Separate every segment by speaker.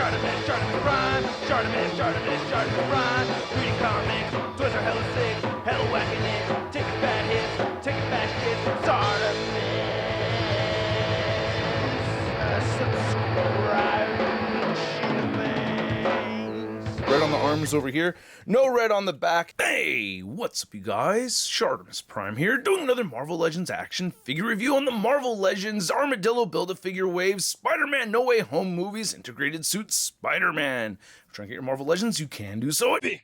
Speaker 1: ShartimusPrime, ShartimusPrime. Reading comics, toys are hella sick, hella whacking it, taking bad hits, taking bad shit. Subscribe.
Speaker 2: Red on the arms over here, no red on the back. Hey, what's up you guys? ShartimusPrime here, doing another Marvel Legends action figure review on the Marvel Legends Armadillo Build-A-Figure Wave Spider-Man No Way Home Movies Integrated Suit Spider-Man. Trying to get your Marvel Legends, you can do so.
Speaker 3: Big.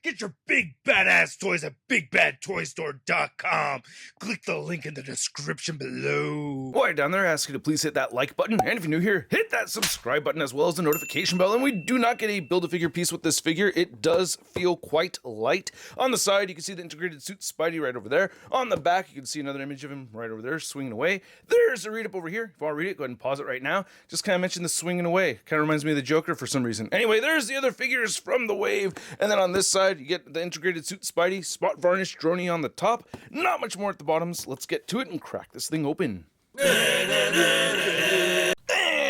Speaker 3: Get your big badass toys at BigBadToyStore.com. Click the link in the description below.
Speaker 2: While down there, I ask you to please hit that like button, and if you're new here, hit that subscribe button as well as the notification bell. And we do not get a Build-A-Figure piece with this figure. It does feel quite light. On the side, you can see the integrated suit Spidey right over there. On the back, you can see another image of him right over there, swinging away. There's a read-up over here. If you want to read it, go ahead and pause it right now. Just kind of mention the swinging away. Kind of reminds me of the Joker for some reason. Anyway, there's the other figures from the wave. And then on this side, you get the integrated suit Spidey, spot varnish droney on the top. Not much more at the bottoms. Let's get to it and crack this thing open.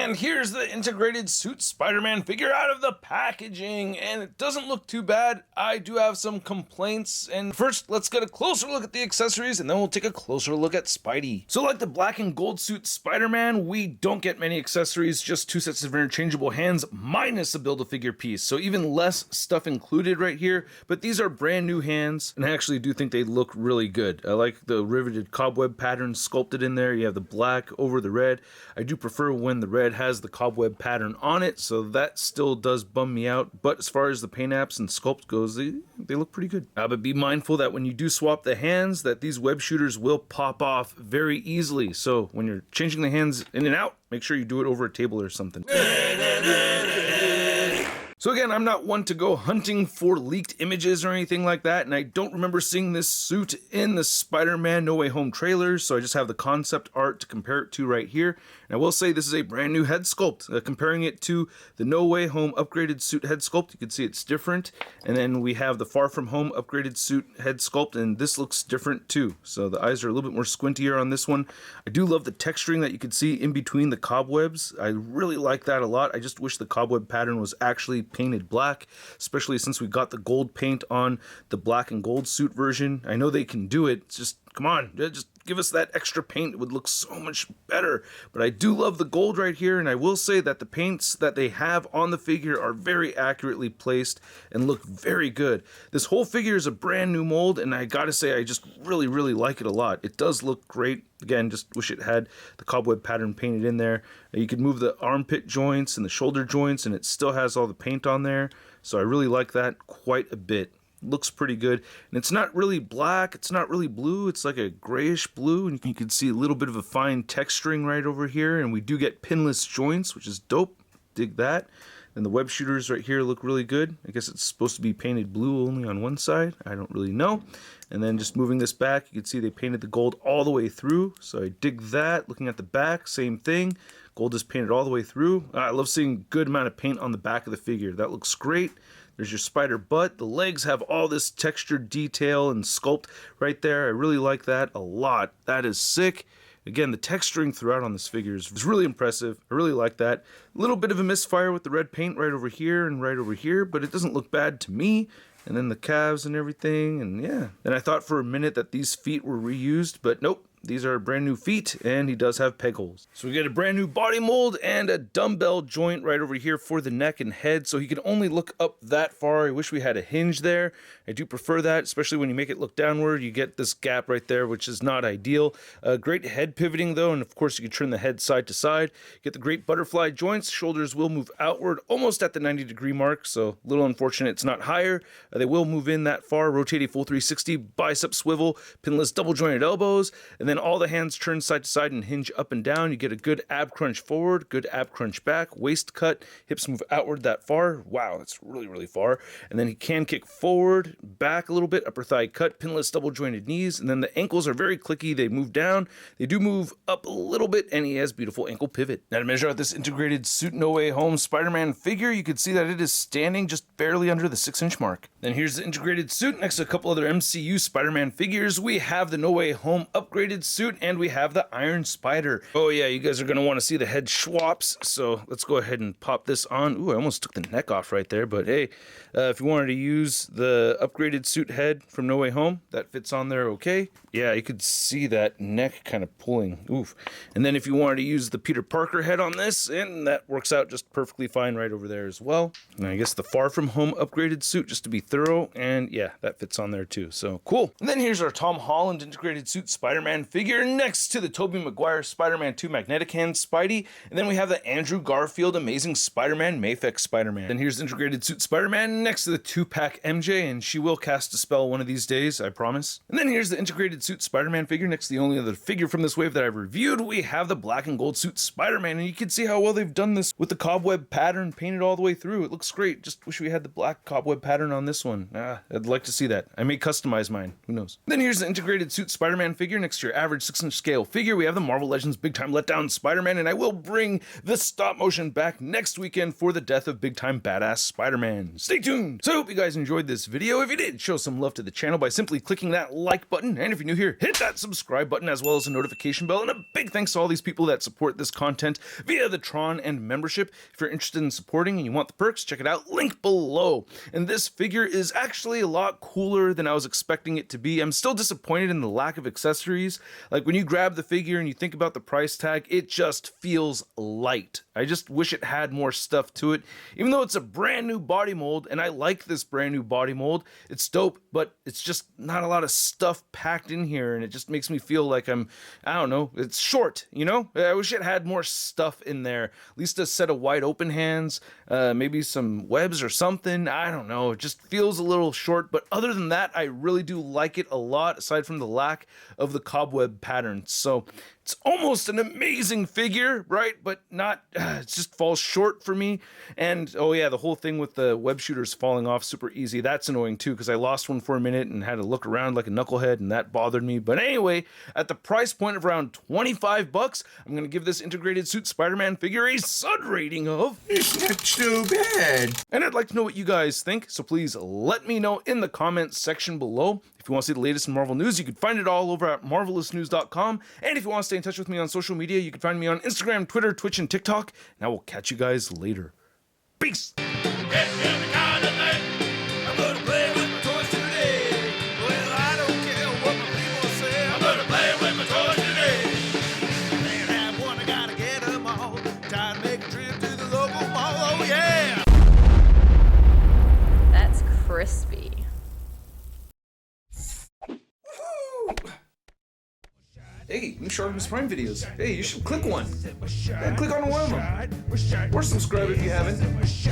Speaker 2: And here's the integrated suit Spider-Man figure out of the packaging, and it doesn't look too bad. I do have some complaints, and first let's get a closer look at the accessories, and then we'll take a closer look at Spidey. So like the black and gold suit Spider-Man, we don't get many accessories, just 2 sets of interchangeable hands minus a Build-A-Figure piece, so even less stuff included right here, but these are brand new hands, and I actually do think they look really good. I like the riveted cobweb pattern sculpted in there. You have the black over the red. I do prefer when the red has the cobweb pattern on it, so that still does bum me out, but as far as the paint apps and sculpt goes, they look pretty good. But be mindful that when you do swap the hands, that these web shooters will pop off very easily, so when you're changing the hands in and out, make sure you do it over a table or something. So again, I'm not one to go hunting for leaked images or anything like that, and I don't remember seeing this suit in the Spider-Man No Way Home trailers, so I just have the concept art to compare it to right here. And I will say this is a brand new head sculpt. Comparing it to the No Way Home upgraded suit head sculpt, you can see it's different. And then we have the Far From Home upgraded suit head sculpt, and this looks different too. So the eyes are a little bit more squintier on this one. I do love the texturing that you can see in between the cobwebs. I really like that a lot. I just wish the cobweb pattern was actually painted black, especially since we got the gold paint on the black and gold suit version. I know they can do it, it's just come on, just give us that extra paint. It would look so much better. But I do love the gold right here, and I will say that the paints that they have on the figure are very accurately placed and look very good. This whole figure is a brand new mold, and I gotta say I just really like it a lot. It does look great. Again, just wish it had the cobweb pattern painted in there. You can move the armpit joints and the shoulder joints, and it still has all the paint on there. So I really like that quite a bit. Looks pretty good, and it's not really black, it's not really blue, it's like a grayish blue, and you can see a little bit of a fine texturing right over here, and we do get pinless joints, which is dope. Dig that. And the web shooters right here look really good. I guess it's supposed to be painted blue only on one side, I don't really know. And then just moving this back, you can see they painted the gold all the way through, so I dig that. Looking at the back, same thing. Gold is painted all the way through. I love seeing a good amount of paint on the back of the figure. That looks great. There's your spider butt. The legs have all this textured detail and sculpt right there. I really like that a lot. That is sick. Again, the texturing throughout on this figure is really impressive. I really like that. A little bit of a misfire with the red paint right over here and right over here, but it doesn't look bad to me. And then the calves and everything, and yeah. And I thought for a minute that these feet were reused, but nope. These are brand new feet, and he does have peg holes. So we get a brand new body mold and a dumbbell joint right over here for the neck and head, so he can only look up that far. I wish we had a hinge there. I do prefer that, especially when you make it look downward. You get this gap right there, which is not ideal. Great head pivoting though, and of course you can turn the head side to side. Get the great butterfly joints. Shoulders will move outward almost at the 90-degree mark, so a little unfortunate it's not higher. They will move in that far. Rotate a full 360, bicep swivel, pinless double jointed elbows, and then all the hands turn side to side and hinge up and down. You get a good ab crunch forward, good ab crunch back, waist cut, hips move outward that far. Wow, that's really far. And then he can kick forward, back a little bit, upper thigh cut, pinless double jointed knees, and then the ankles are very clicky. They move down, they do move up a little bit, and he has beautiful ankle pivot. Now to measure out this integrated suit No Way Home Spider-Man figure, you can see that it is standing just barely under the 6-inch mark. Then here's the integrated suit next to a couple other MCU Spider-Man figures. We have the No Way Home upgraded upgraded suit, and we have the Iron Spider. Oh yeah, you guys are gonna want to see the head swaps, so let's go ahead and pop this on. Ooh, I almost took the neck off right there, but hey, if you wanted to use the upgraded suit head from No Way Home, that fits on there okay. Yeah, you could see that neck kind of pulling. Oof. And then if you wanted to use the Peter Parker head on this, and that works out just perfectly fine right over there as well. And I guess the Far From Home upgraded suit, just to be thorough, and yeah, that fits on there too, so cool. And then here's our Tom Holland integrated suit Spider-Man figure next to the Tobey Maguire Spider-Man 2 magnetic hand Spidey, and then we have the Andrew Garfield Amazing Spider-Man Mafex Spider-Man. Then here's the integrated suit Spider-Man next to the 2-pack MJ, and she will cast a spell one of these days, I promise. And then here's the integrated suit Spider-Man figure next to the only other figure from this wave that I've reviewed. We have the black and gold suit Spider-Man, and you can see how well they've done this with the cobweb pattern painted all the way through. It looks great. Just wish we had the black cobweb pattern on this one. I'd like to see that. I may customize mine. Who knows? Then here's the integrated suit Spider-Man figure next to your average 6-inch scale figure. We have the Marvel Legends Big Time Letdown Spider-Man, and I will bring the stop motion back next weekend for the death of Big Time Badass Spider-Man. Stay tuned! So I hope you guys enjoyed this video. If you did, show some love to the channel by simply clicking that like button, and if you're new here, hit that subscribe button as well as the notification bell, and a big thanks to all these people that support this content via the Tron and membership. If you're interested in supporting and you want the perks, check it out, link below. And this figure is actually a lot cooler than I was expecting it to be. I'm still disappointed in the lack of accessories. Like when you grab the figure and you think about the price tag, it just feels light. I just wish it had more stuff to it. Even though it's a brand new body mold, and I like this brand new body mold, it's dope, but it's just not a lot of stuff packed in here, and it just makes me feel like I don't know, it's short, you know? I wish it had more stuff in there. At least a set of wide open hands, maybe some webs or something. I don't know. It just feels a little short, but other than that, I really do like it a lot, aside from the lack of the cobweb pattern. So it's almost an amazing figure, right? But not, it just falls short for me. And oh yeah, the whole thing with the web shooters falling off super easy, that's annoying too, because I lost one for a minute and had to look around like a knucklehead, and that bothered me. But anyway, at the price point of around 25 bucks, I'm gonna give this integrated suit Spider-Man figure a SUD rating of
Speaker 4: It's not too bad.
Speaker 2: and I'd like to know what you guys think, so please let me know in the comments section below. If you want to see the latest in Marvel news, you can find it all over at marvelousnews.com. And if you want to stay in touch with me on social media, you can find me on Instagram, Twitter, Twitch, and TikTok. And I will catch you guys later. Peace!
Speaker 5: That's crispy.
Speaker 2: Hey, new ShartimusPrime videos. Hey, you should click one. Yeah, click on one of them. Or subscribe if you haven't.
Speaker 1: Your face,